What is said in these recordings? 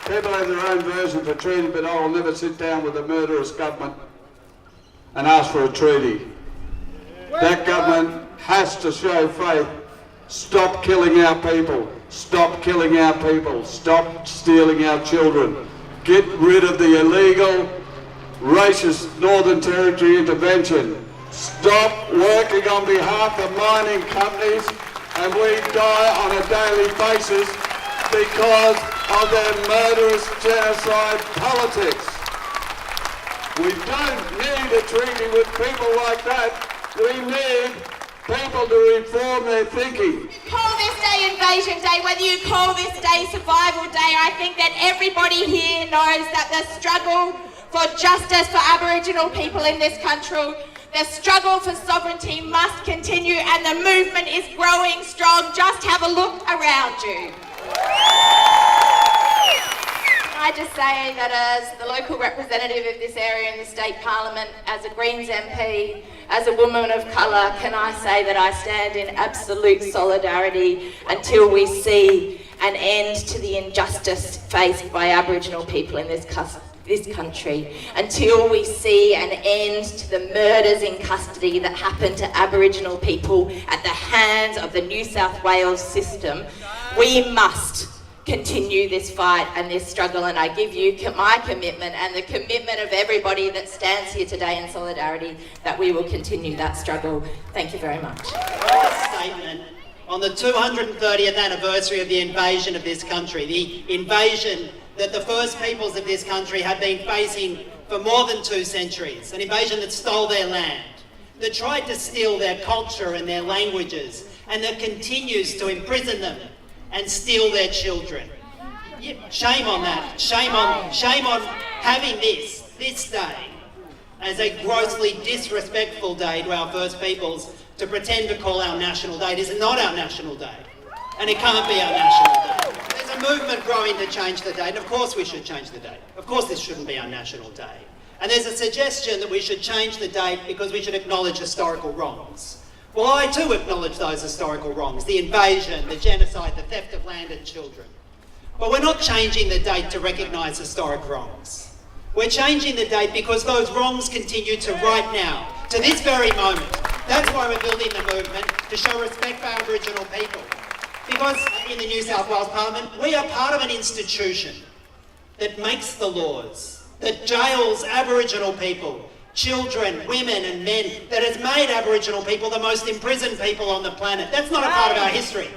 People have their own version for treaty, but I will never sit down with a murderous government and ask for a treaty. That government has to show faith. Stop killing our people. Stop killing our people. Stop stealing our children. Get rid of the illegal, racist Northern Territory intervention. Stop working on behalf of mining companies, and we die on a daily basis because of their murderous genocide politics. We don't need a treaty with people like that. We need people to reform their thinking. Call this day Invasion Day, whether you call this day Survival Day, I think that everybody here knows that the struggle for justice for Aboriginal people in this country, the struggle for sovereignty must continue, and the movement is growing strong. Just have a look around you. I just say that as the local representative of this area in the state parliament, as a Greens MP, as a woman of colour, can I say that I stand in absolute solidarity until we see an end to the injustice faced by Aboriginal people in this country, until we see an end to the murders in custody that happen to Aboriginal people at the hands of the New South Wales system. We must continue this fight and this struggle, and I give you my commitment and the commitment of everybody that stands here today in solidarity that we will continue that struggle. Thank you very much. Statement on the 230th anniversary of the invasion of this country, the invasion that the First Peoples of this country have been facing for more than 2 centuries, an invasion that stole their land, that tried to steal their culture and their languages, and that continues to imprison them and steal their children. Shame on that. Shame on having this day as a grossly disrespectful day to our First Peoples, to pretend to call our national day. It is not our national day, and it can't be our national day. There's a movement growing to change the date, and of course we should change the date. Of course this shouldn't be our national day. And there's a suggestion that we should change the date because we should acknowledge historical wrongs. Well, I too acknowledge those historical wrongs, the invasion, the genocide, the theft of land and children. But we're not changing the date to recognise historic wrongs. We're changing the date because those wrongs continue to right now, to this very moment. That's why we're building the movement, to show respect for Aboriginal people. Because in the New South Wales Parliament, we are part of an institution that makes the laws, that jails Aboriginal people, children, women and men, that has made Aboriginal people the most imprisoned people on the planet. That's not a part of our history.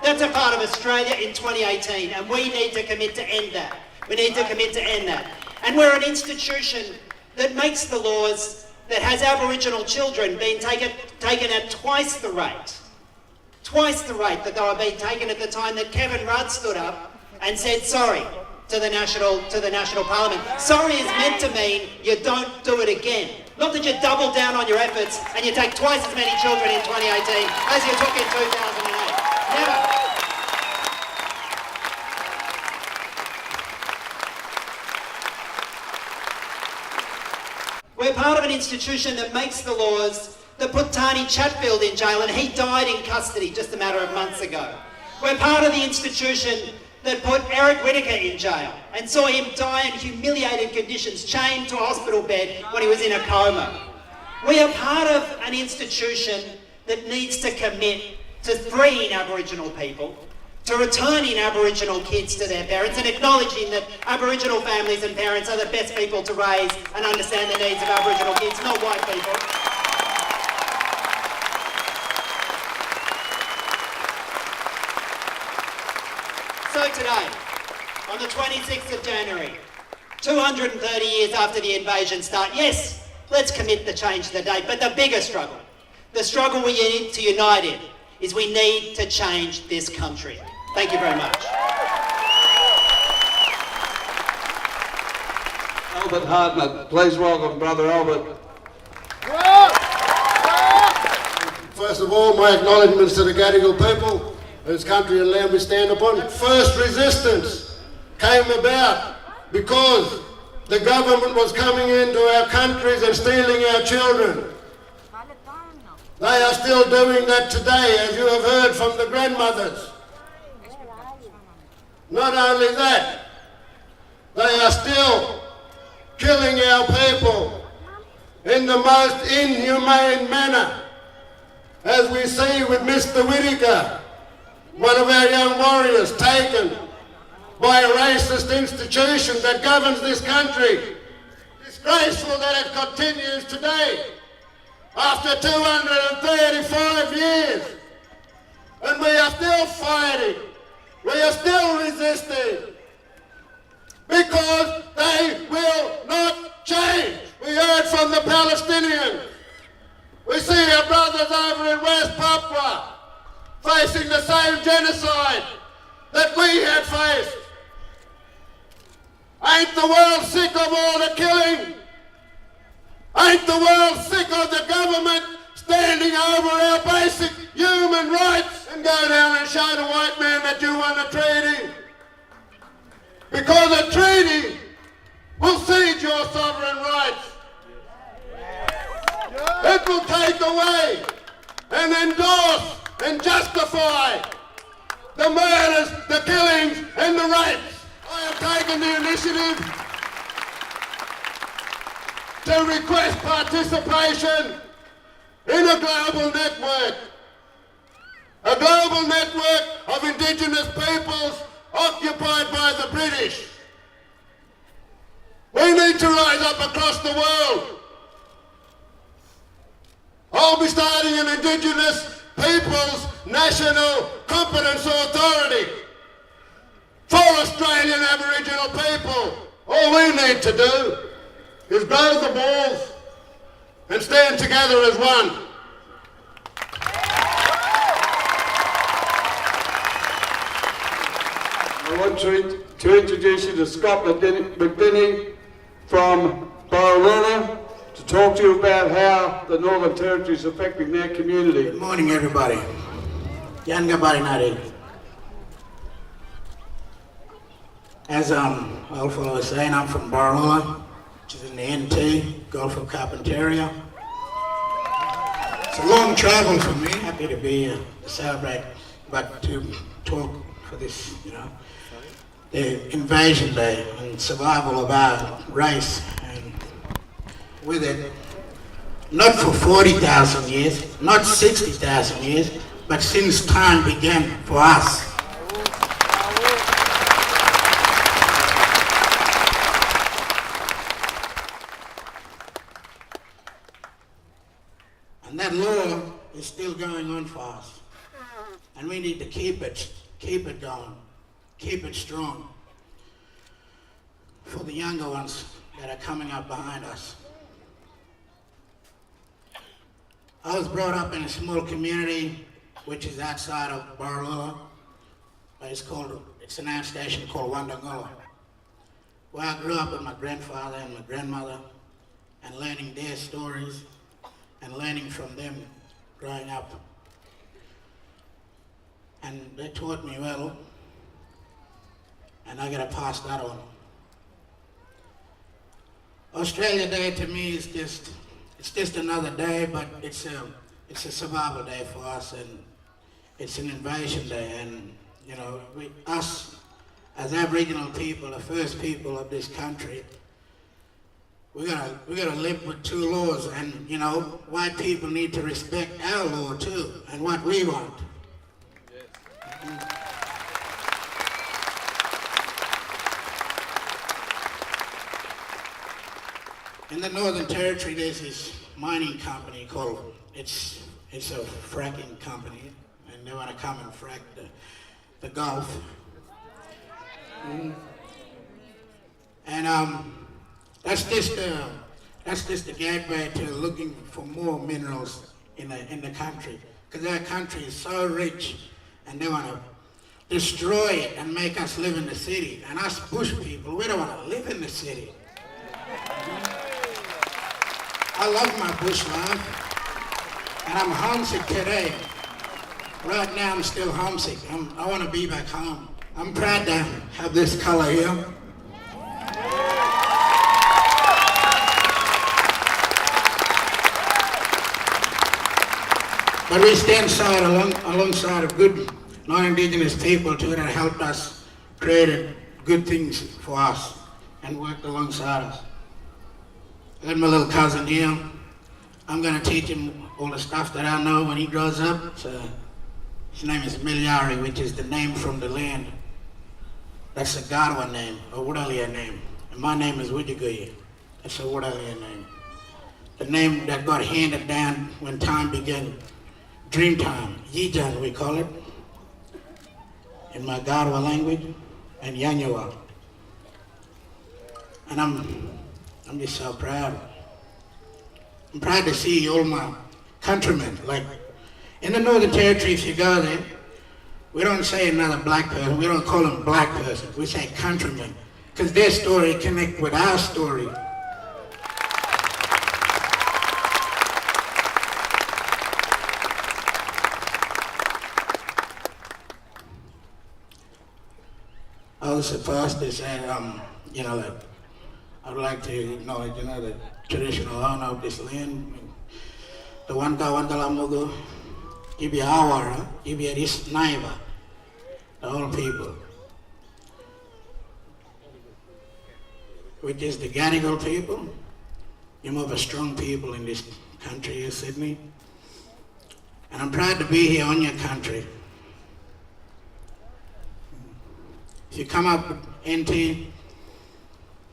That's a part of Australia in 2018, and we need to commit to end that. We need to commit to end that. And we're an institution that makes the laws, that has Aboriginal children being taken at twice the rate that they were being taken at the time that Kevin Rudd stood up and said sorry to the National Parliament. Sorry is meant to mean you don't do it again. Not that you double down on your efforts and you take twice as many children in 2018 as you took in 2008. Never. We're part of an institution that makes the laws, that put Tani Chatfield in jail, and he died in custody just a matter of months ago. We're part of the institution that put Eric Whittaker in jail and saw him die in humiliated conditions, chained to a hospital bed when he was in a coma. We are part of an institution that needs to commit to freeing Aboriginal people, to returning Aboriginal kids to their parents, and acknowledging that Aboriginal families and parents are the best people to raise and understand the needs of Aboriginal kids, not white people. So today, on the 26th of January, 230 years after the invasion start, yes, let's commit to change the date, but the bigger struggle, the struggle we need to unite in, is we need to change this country. Thank you very much. Albert Hardner, please welcome Brother Albert. First of all, my acknowledgements to the Gadigal people, whose country and land we stand upon. First resistance came about because the government was coming into our countries and stealing our children. They are still doing that today, as you have heard from the grandmothers. Not only that, they are still killing our people in the most inhumane manner, as we see with Mr. Whittaker, one of our young warriors taken by a racist institution that governs this country. Disgraceful that it continues today, after 235 years. And we are still fighting, we are still resisting, because they will not change. We heard from the Palestinians. We see our brothers over in West Papua facing the same genocide that we had faced. Ain't the world sick of all the killing? Ain't the world sick of the government standing over our basic human rights? And go down and show the white man that you want a treaty. Because a treaty will cede your sovereign rights. It will take away and endorse and justify the murders, the killings and the rapes. I have taken the initiative to request participation in a global network of indigenous peoples occupied by the British. We need to rise up across the world. I'll be starting an Indigenous Peoples National Competence Authority for Australian Aboriginal people. All we need to do is grow the balls and stand together as one. I want to introduce you to Scott McDinney from Borroloola to talk to you about how the Northern Territory is affecting their community. Good morning, everybody. Yanga Barinari. As old fellow was saying, I'm from Borroloola, which is in the NT, Gulf of Carpentaria. It's a long travel for me. Happy to be here to celebrate, but to talk for this, the Invasion Day and survival of our race, and with it, not for 40,000 years, not 60,000 years, but since time began for us. And that law is still going on for us. And we need to keep it going, keep it strong for the younger ones that are coming up behind us. I was brought up in a small community which is outside of Borroloola. It's an air station called Wandangala, where I grew up with my grandfather and my grandmother and learning their stories and learning from them growing up. And they taught me well, and I gotta pass that on. Australia Day to me is just another day, but it's a survival day for us, and it's an invasion day. And us as Aboriginal people, the first people of this country, we gotta live with two laws, and white people need to respect our law too, and what we want. In the Northern Territory, there's this mining company called, it's a fracking company, and they want to come and frack the Gulf. And that's just the gateway to looking for more minerals in the country, because our country is so rich, and they want to destroy it and make us live in the city. And us bush people, we don't want to live in the city. I love my bush life, and I'm homesick today. Right now I'm still homesick. I want to be back home. I'm proud to have this color here. But we stand alongside of good non-Indigenous people too that helped us create good things for us. and worked alongside us. I got my little cousin here. I'm gonna teach him all the stuff that I know when he grows up. So, his name is Milyari, which is the name from the land. That's a Garwa name, a Wuralia name. And my name is Widjaguya. That's a Wuralia name. The name that got handed down when time began. Dream time, Yijan we call it, in my Garwa language, and Yanyawa. And I'm just so proud. I'm proud to see all my countrymen. Like, in the Northern Territory, if you go there, we don't say another black person, we don't call them black person, we say countrymen, because their story connect with our story. I was supposed to say, that I would like to acknowledge, the traditional owner of this land, the Wantalamugu, Ibiawara, Ibiaris Naiva, the whole people, which is the Gadigal people. You're more of a strong people in this country here, Sydney. And I'm proud to be here on your country. If you come up NT,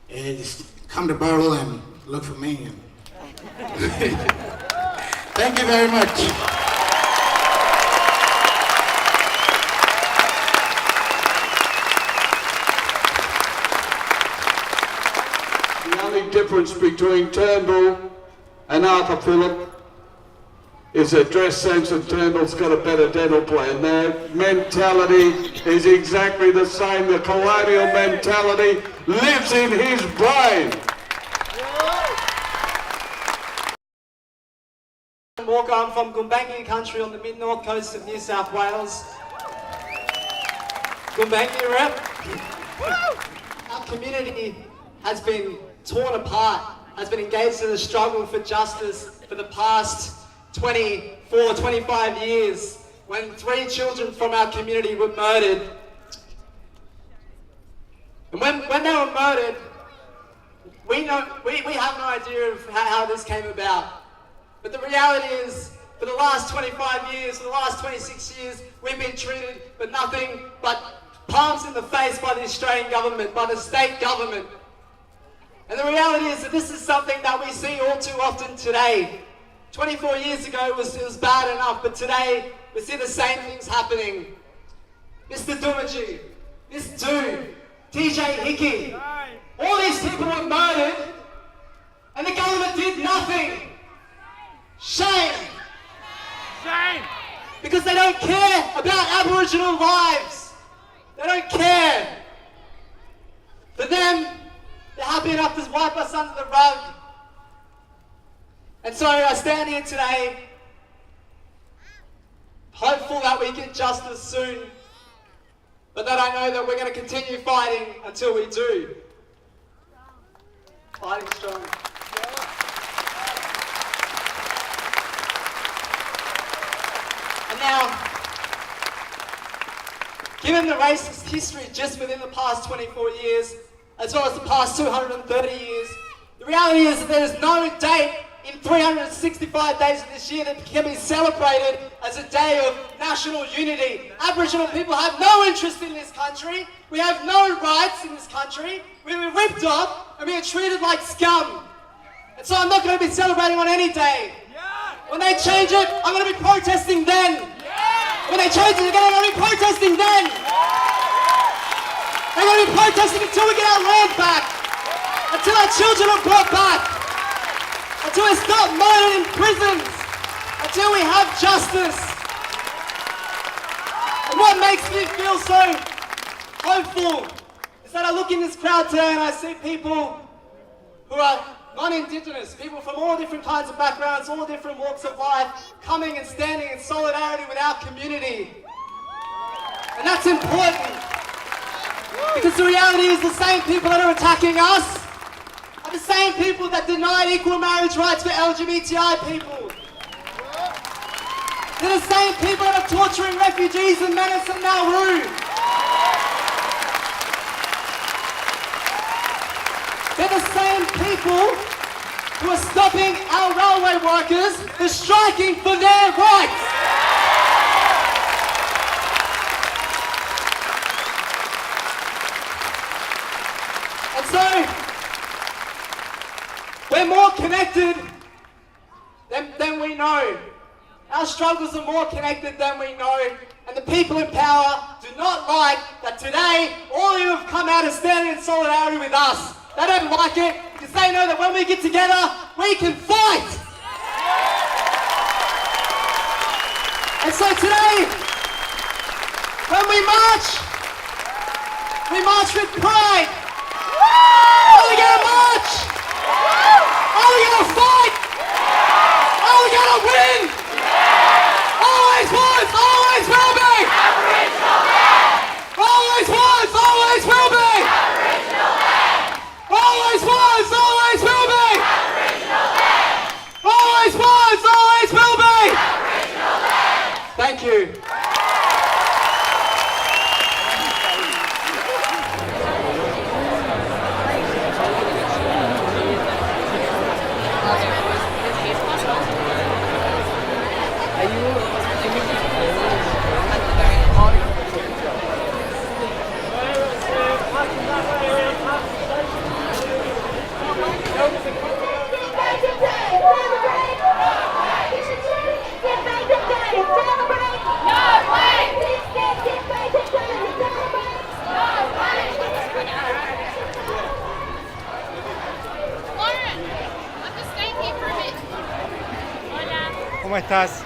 just come to Burwell and look for me. Thank you very much. The only difference between Turnbull and Arthur Phillip is their dress sense, and Turnbull's got a better dental plan. Their mentality is exactly the same. The colonial mentality lives in his brain. Walker, I'm from Gumbaynggirr country on the mid-north coast of New South Wales. Gumbaynggirr rep. Our community has been torn apart, has been engaged in a struggle for justice for the past 24, 25 years, when 3 children from our community were murdered. And when they were murdered, we have no idea of how this came about. But the reality is, for the last 25 years, for the last 26 years, we've been treated for nothing but palms in the face by the Australian government, by the state government. And the reality is that this is something that we see all too often today. 24 years ago it was bad enough, but today we see the same things happening. Mr. Dumaji, this dude, TJ Hickey, all these people were murdered and the government did nothing. Shame. Shame. Because they don't care about Aboriginal lives. They don't care. For them, they're happy enough to wipe us under the rug. And so I stand here today, hopeful that we get justice soon, but that I know that we're going to continue fighting until we do. Fighting strong. And now, given the racist history just within the past 24 years, as well as the past 230 years, the reality is that there is no date in 365 days of this year that can be celebrated as a day of national unity. Aboriginal people have no interest in this country. We have no rights in this country. We were ripped off and we are treated like scum. And so I'm not going to be celebrating on any day. When they change it, I'm going to be protesting then. When they change it again, I'm going to be protesting then. We're going to be protesting until we get our land back. Until our children are brought back. Until we stop murdered in prisons. Until we have justice. And what makes me feel so hopeful is that I look in this crowd today and I see people who are non-Indigenous, people from all different kinds of backgrounds, all different walks of life, coming and standing in solidarity with our community. And that's important. Because the reality is the same people that are attacking us are the same people that denied equal marriage rights for LGBTI people. They're the same people that are torturing refugees and Manus and Nauru. They're the same people who are stopping our railway workers from striking for their rights. And so, we're more connected than we know. Our struggles are more connected than we know. And the people in power do not like that today all of you have come out and standing in solidarity with us. They don't like it because they know that when we get together, we can fight. And so today, when we march with pride. Are we gonna march? Are we gonna fight? Are we gonna win? Always was, always will be. Aboriginal land. Always was, always will be. Aboriginal land. Always was, always will be. Aboriginal land. Always was, always will be. Aboriginal land. Thank you. ¿Cómo estás?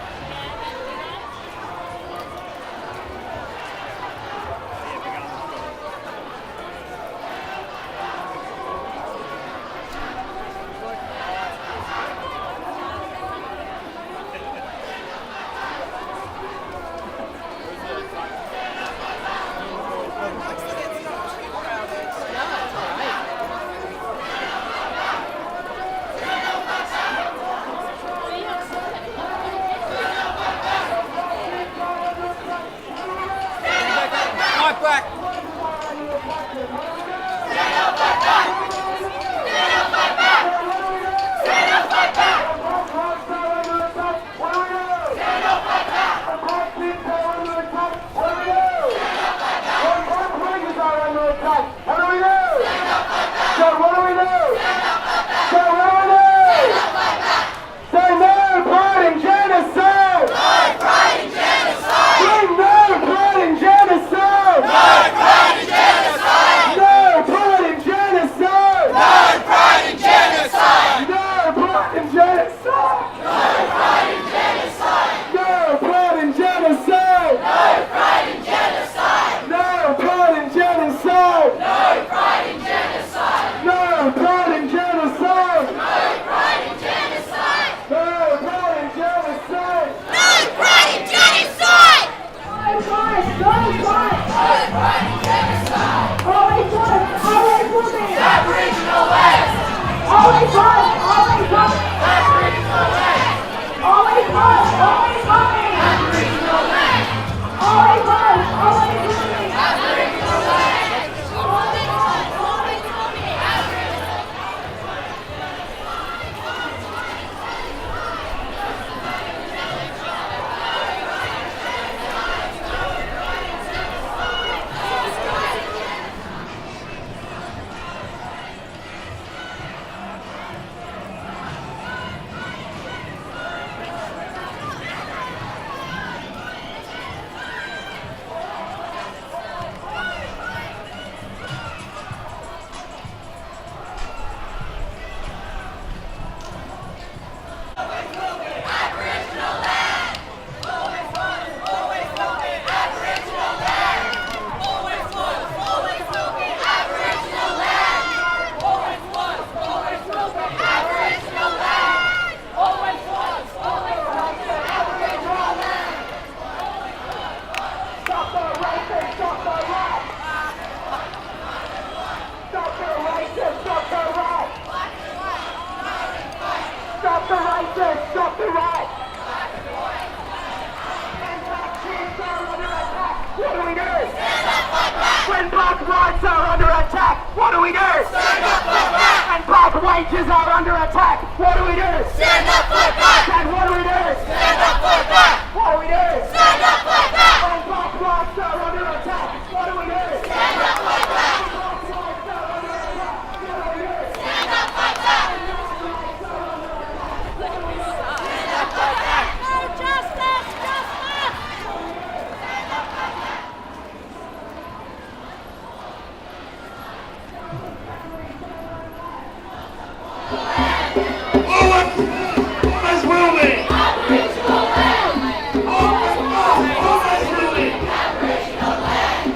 When black rights are under attack, what do we do? Stand up for that! And black wages are under attack. What do we do? Stand up, fight back. And what do we do? Stand up, fight back. What do we do? Stand up, fight back. And black lives are under attack. What do we do? Stand up, fight back. Black lives are under attack. What do we do? Stand up, fight back. Stand up, fight back. No justice, justice. Always will be. Aboriginal land. Always will be. Aboriginal land.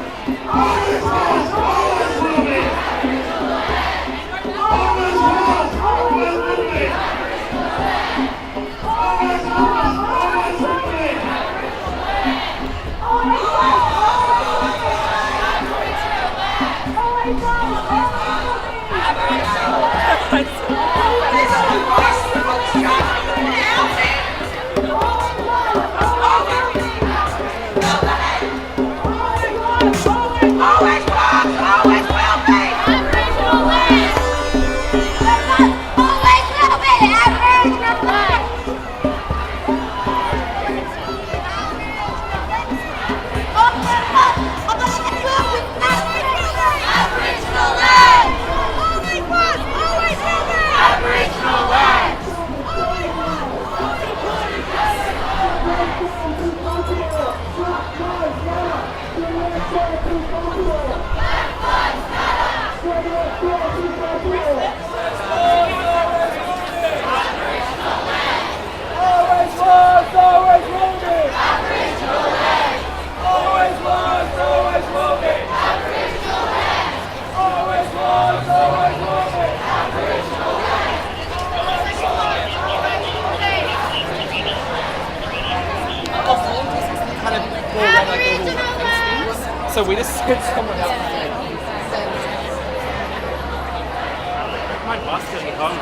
Always will be. Aboriginal land. Always will be. Aboriginal land. Always will be. So we just sent someone out. My bus didn't come.